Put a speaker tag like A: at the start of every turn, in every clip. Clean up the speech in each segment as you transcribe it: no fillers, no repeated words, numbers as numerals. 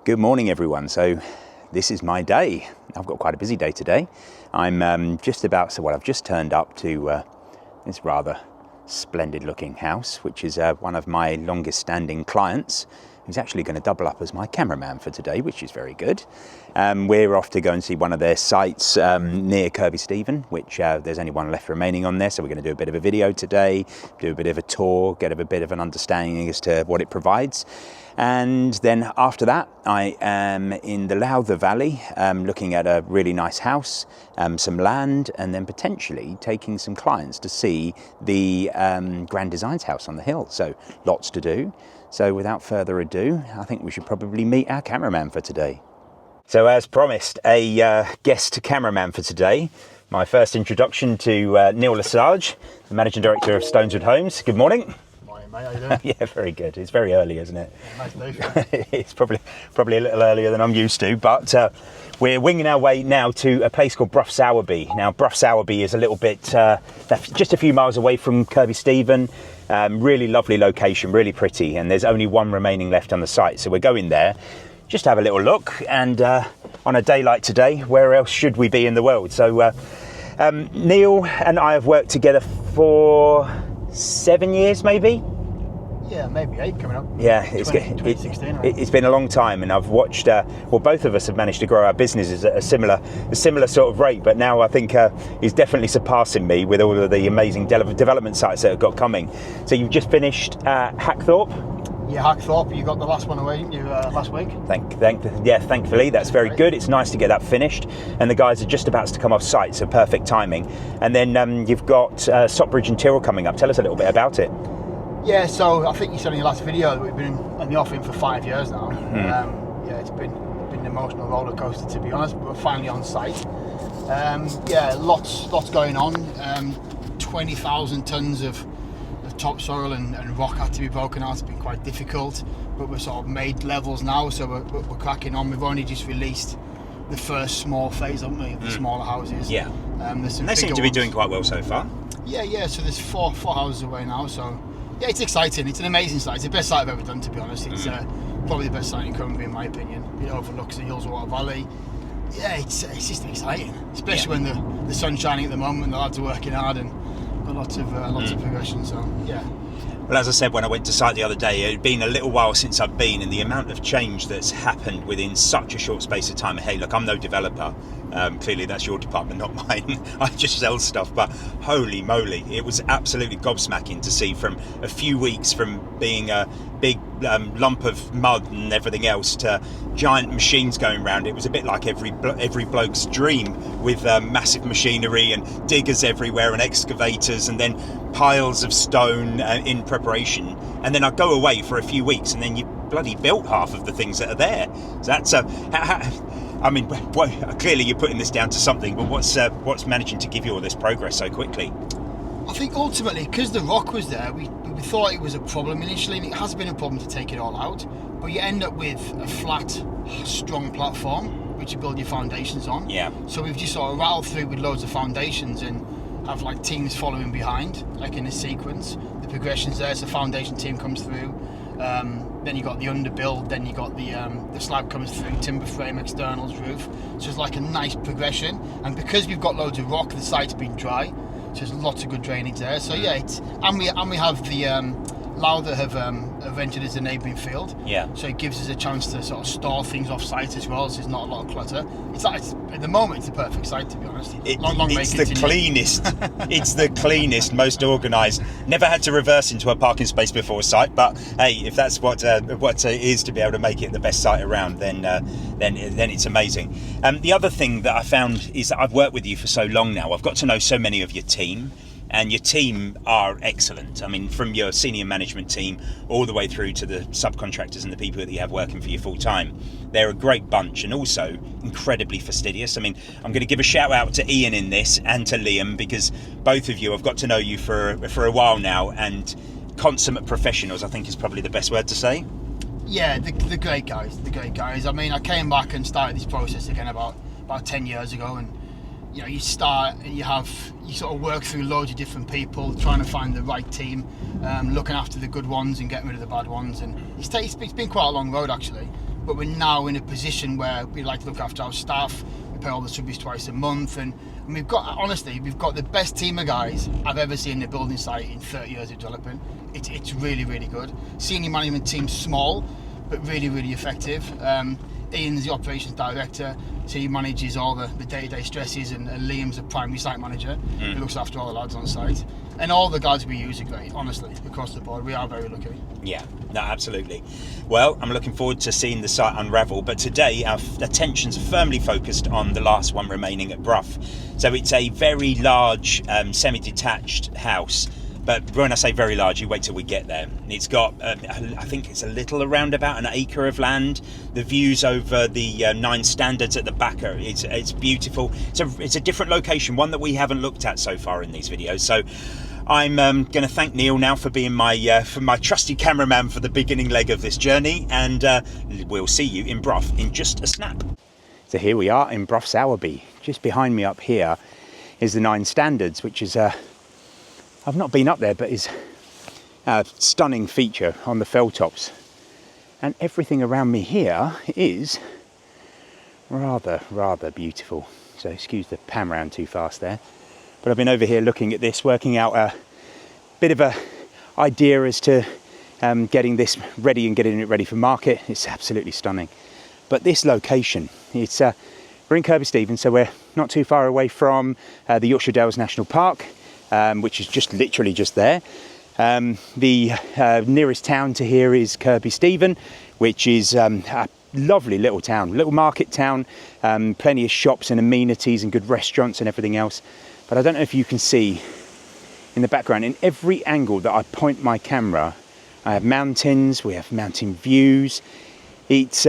A: Good morning, everyone. So this is my day. I've got quite a busy day today. I'm I've just turned up to this rather splendid looking house, which is one of my longest standing clients, who's actually going to double up as my cameraman for today, which is very good. We're off to go and see one of their sites near Kirkby Stephen, which there's only one left remaining on there. So we're going to do a bit of a video today, do a bit of a tour, get a bit of an understanding as to what it provides. And then after that, I am in the Lage Valley, looking at a really nice house, some land, and then potentially taking some clients to see the Grand Designs house on the hill. So lots to do. So without further ado, I think we should probably meet our cameraman for today. So as promised, a guest cameraman for today. My first introduction to Neil Lage, the Managing Director of Stoneswood Homes. Good morning.
B: Mate, how you doing?
A: Yeah, very good. It's very early, isn't it?
B: Yeah, nice day.
A: It's probably a little earlier than I'm used to, but we're winging our way now to a place called Brosby. Now, Brosby is a little bit, just a few miles away from Kirkby Stephen. Really lovely location, really pretty, and there's only one remaining left on the site. So we're going there just to have a little look, and on a day like today, where else should we be in the world? So Neil and I have worked together for 7 years, maybe?
B: Yeah, maybe 8 coming up.
A: Yeah,
B: 2016, right?
A: It's been a long time, and I've watched. Both of us have managed to grow our businesses at a similar sort of rate. But now I think he's definitely surpassing me with all of the amazing development sites that have got coming. So you've just finished Hackthorpe.
B: Yeah, Hackthorpe. You got the last one away, didn't you, last week?
A: Thankfully, that's very good. It's nice to get that finished, and the guys are just about to come off site, so perfect timing. And then you've got Stockbridge and Tyrrell coming up. Tell us a little bit about it.
B: Yeah, so I think you said in your last video that we've been in the offing for 5 years now. Yeah, it's been an emotional roller coaster, to be honest, but we're finally on site. Yeah, lots going on. 20,000 tonnes of topsoil and rock had to be broken out. It's been quite difficult, but we've sort of made levels now, so we're cracking on. We've only just released the first small phase, haven't we, of the smaller houses.
A: Yeah,
B: there's some
A: and they seem to be doing quite well so far.
B: Yeah, so there's four houses away now, so yeah, it's exciting. It's an amazing site. It's the best site I've ever done, to be honest. It's probably the best site in Cumbria, in my opinion. It overlooks the hills of Water Valley. Yeah, it's just exciting, especially when the sun's shining at the moment. The lads are working hard and got lots of progression. So yeah.
A: Well, as I said when I went to site the other day, it had been a little while since I've been, and the amount of change that's happened within such a short space of time. Hey, look, I'm no developer. Clearly that's your department, not mine. I just sell stuff, but holy moly, it was absolutely gobsmacking to see from a few weeks from being a big lump of mud and everything else to giant machines going around. It was a bit like every bloke's dream, with massive machinery and diggers everywhere and excavators, and then piles of stone in preparation. And then I go away for a few weeks, and then you bloody built half of the things that are there. So that's I mean, clearly you're putting this down to something, but what's managing to give you all this progress so quickly?
B: I think ultimately, because the rock was there, we thought it was a problem initially, and it has been a problem to take it all out, but you end up with a flat, strong platform which you build your foundations on.
A: Yeah.
B: So we've just sort of rattled through with loads of foundations and have like teams following behind, like in a sequence. The progression's there, so foundation team comes through. Then you got the underbuild, then you got the slab comes through, timber frame, externals, roof. So it's like a nice progression. And because we've got loads of rock, the site's been dry, so there's lots of good drainage there. So yeah, and we have the Lage that have entered as a neighbouring field.
A: Yeah.
B: So it gives us a chance to sort of store things off site as well. So there's not a lot of clutter. It's at the moment it's the perfect site, to be honest.
A: It's the cleanest. It's the cleanest, most organised. Never had to reverse into a parking space before site, but hey, if that's what it is to be able to make it the best site around, then it's amazing. The other thing that I found is that I've worked with you for so long now. I've got to know so many of your team. And your team are excellent. I mean, from your senior management team all the way through to the subcontractors and the people that you have working for you full time. They're a great bunch, and also incredibly fastidious. I mean, I'm going to give a shout out to Ian in this and to Liam, because both of you, I've got to know you for a while now, and consummate professionals, I think is probably the best word to say.
B: Yeah, the great guys. I mean, I came back and started this process again about 10 years ago, and you know, you start and you sort of work through loads of different people, trying to find the right team, looking after the good ones and getting rid of the bad ones. And it's been quite a long road, actually. but we're now in a position where we like to look after our staff. We pay all the subbies twice a month, and we've got the best team of guys I've ever seen in a building site in 30 years of development. It's really, really good. Senior management team's small, but really, really effective. Ian's the operations director, so he manages all the day-to-day stresses, and Liam's the primary site manager who looks after all the lads on site. And all the guys we use are great, honestly, across the board. We are very lucky.
A: Yeah, no, absolutely. Well, I'm looking forward to seeing the site unravel, but today our attentions are firmly focused on the last one remaining at Brough. So it's a very large semi-detached house. But when I say very large, you wait till we get there. It's got, I think it's a little around about an acre of land. The views over the 9 standards at the back it's beautiful. It's a different location, one that we haven't looked at so far in these videos. So I'm going to thank Neil now for being my trusty cameraman for the beginning leg of this journey, and we'll see you in Brough in just a snap. So here we are in Brough Sowerby. Just behind me up here is the 9 standards, which is I've not been up there, but is a stunning feature on the fell tops. And everything around me here is rather beautiful. So excuse the pan round too fast there. But I've been over here looking at this, working out a bit of a idea as to getting this ready and getting it ready for market. It's absolutely stunning. But this location, we're in Kirkby Stephen, so we're not too far away from the Yorkshire Dales National Park. Which is just literally just there. The nearest town to here is Kirkby Stephen, which is a lovely little town, little market town, plenty of shops and amenities and good restaurants and everything else. But I don't know if you can see in the background, in every angle that I point my camera, I have mountains, we have mountain views. It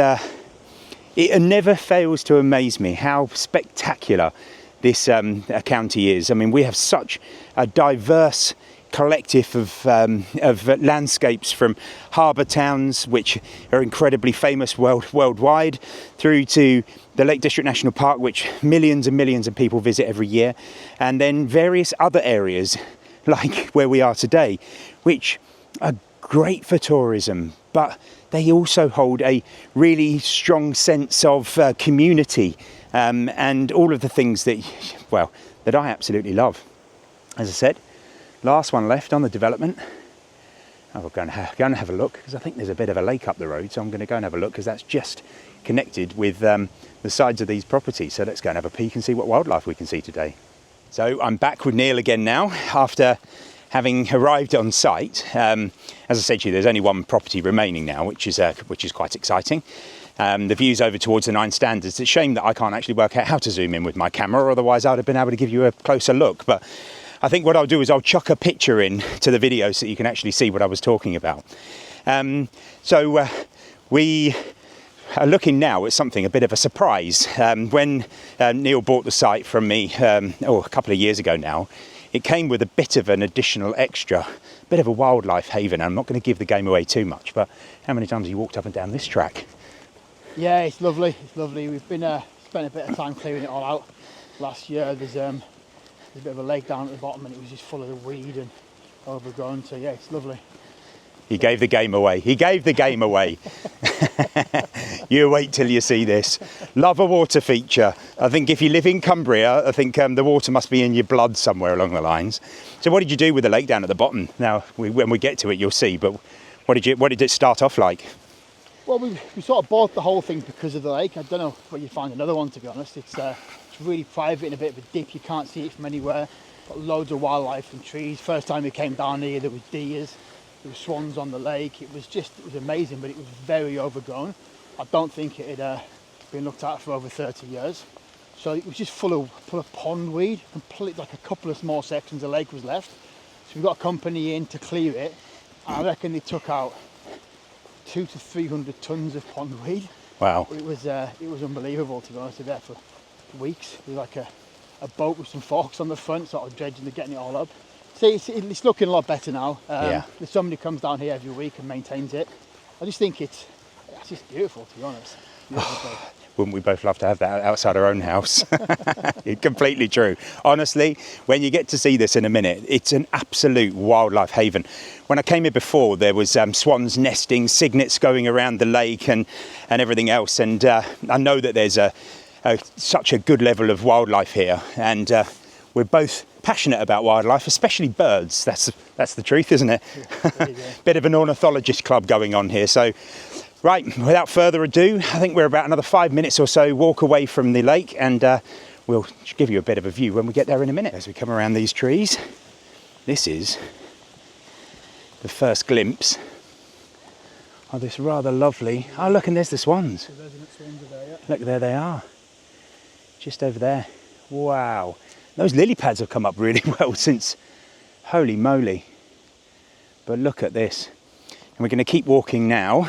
A: never fails to amaze me how spectacular this county is. I mean, we have such a diverse collective of landscapes, from harbour towns, which are incredibly famous worldwide, through to the Lake District National Park, which millions and millions of people visit every year, and then various other areas like where we are today, which are great for tourism, but they also hold a really strong sense of community, and all of the things that I absolutely love. As I said, last one left on the development. I'll go and have a look, because I think there's a bit of a lake up the road, so I'm going to go and have a look, because that's just connected with the sides of these properties. So let's go and have a peek and see what wildlife we can see today. So I'm back with Neil again now, after having arrived on site. As I said to you, there's only one property remaining now, which is quite exciting. The view's over towards the 9 standards. It's a shame that I can't actually work out how to zoom in with my camera, otherwise I would have been able to give you a closer look. But I think what I'll do is I'll chuck a picture in to the video so that you can actually see what I was talking about. We are looking now at something, a bit of a surprise. When Neil bought the site from me a couple of years ago now, it came with a bit of an additional extra, bit of a wildlife haven. I'm not going to give the game away too much, but how many times have you walked up and down this track?
B: Yeah, it's lovely. It's lovely. We've been spent a bit of time clearing it all out. Last year, there's a bit of a lake down at the bottom, and it was just full of the weed and overgrown. So yeah, it's lovely.
A: He gave the game away. He gave the game away. You wait till you see this. Love a water feature. I think if you live in Cumbria, I think the water must be in your blood somewhere along the lines. So what did you do with the lake down at the bottom? Now, when we get to it, you'll see. But what did it start off like?
B: Well, we sort of bought the whole thing because of the lake. I don't know where you'd find another one, to be honest. It's really private, in a bit of a dip. You can't see it from anywhere. Got loads of wildlife and trees. First time we came down here, there was deers. There were swans on the lake. It was amazing, but it was very overgrown. I don't think it had been looked at for over 30 years. So it was just full of pondweed, complete, like a couple of small sections of lake was left. So we got a company in to clear it. And I reckon they took out 200 to 300 tons of pondweed.
A: Wow.
B: It was unbelievable, to be honest, there for weeks. It was like a boat with some forks on the front, sort of dredging and getting it all up. See, it's looking a lot better now.
A: Yeah.
B: There's somebody who comes down here every week and maintains it. I just think it's just beautiful, to be honest.
A: Wouldn't we both love to have that outside our own house? Completely true. Honestly, when you get to see this in a minute, it's an absolute wildlife haven. When I came here before, there was swans nesting, cygnets going around the lake and everything else. And I know that there's such a good level of wildlife here. And we're both passionate about wildlife, especially birds. That's the truth, isn't it? Bit of an ornithologist club going on here. So, right, without further ado, I think we're about another 5 minutes or so walk away from the lake, and we'll give you a bit of a view when we get there in a minute. As we come around these trees, this is the first glimpse of this rather lovely... Oh, look, and there's the swans. Look, there they are. Just over there. Wow. Those lily pads have come up really well since... Holy moly. But look at this. And we're going to keep walking now,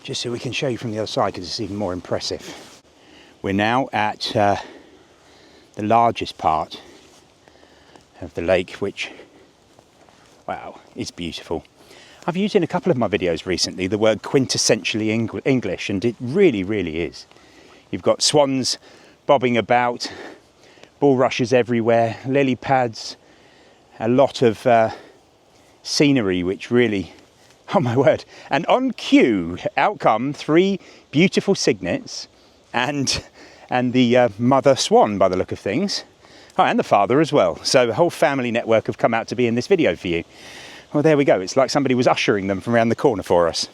A: just so we can show you from the other side, because it's even more impressive. We're now at the largest part of the lake, which, wow, is beautiful. I've used in a couple of my videos recently the word quintessentially English, and it really, really is. You've got swans bobbing about, bulrushes everywhere, lily pads, a lot of scenery, which really... Oh my word. And on cue, out come 3 beautiful cygnets and the mother swan, by the look of things. Oh, and the father as well. So a whole family network have come out to be in this video for you. Well, there we go. It's like somebody was ushering them from around the corner for us.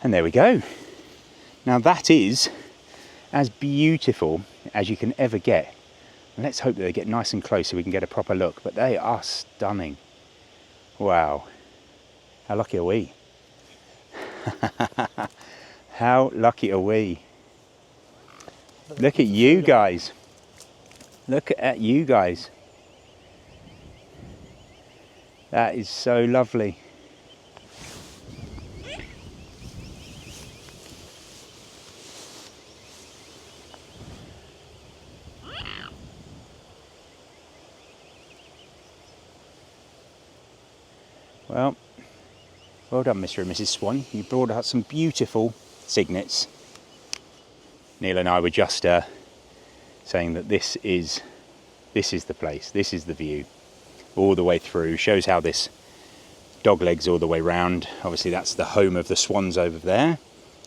A: And there we go. Now that is as beautiful as you can ever get. And let's hope that they get nice and close so we can get a proper look. But they are stunning. Wow. How lucky are we? How lucky are we? Look at you guys. Look at you guys. That is so lovely. Well done, Mr. and Mrs. Swan. You brought out some beautiful cygnets. Neil and I were just saying that this is the place, this is the view, all the way through. Shows how this dog legs all the way round. Obviously that's the home of the swans over there,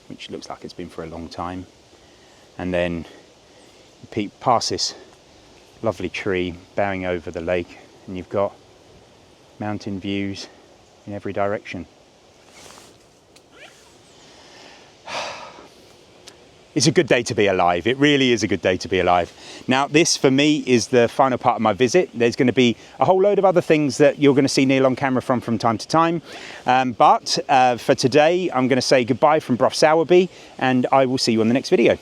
A: which looks like it's been for a long time. And then you peep past this lovely tree bowing over the lake, and you've got mountain views in every direction. It's a good day to be alive. It really is a good day to be alive. Now, this for me is the final part of my visit. There's going to be a whole load of other things that you're going to see Neil on camera from time to time. But for today, I'm going to say goodbye from Brosby, and I will see you on the next video.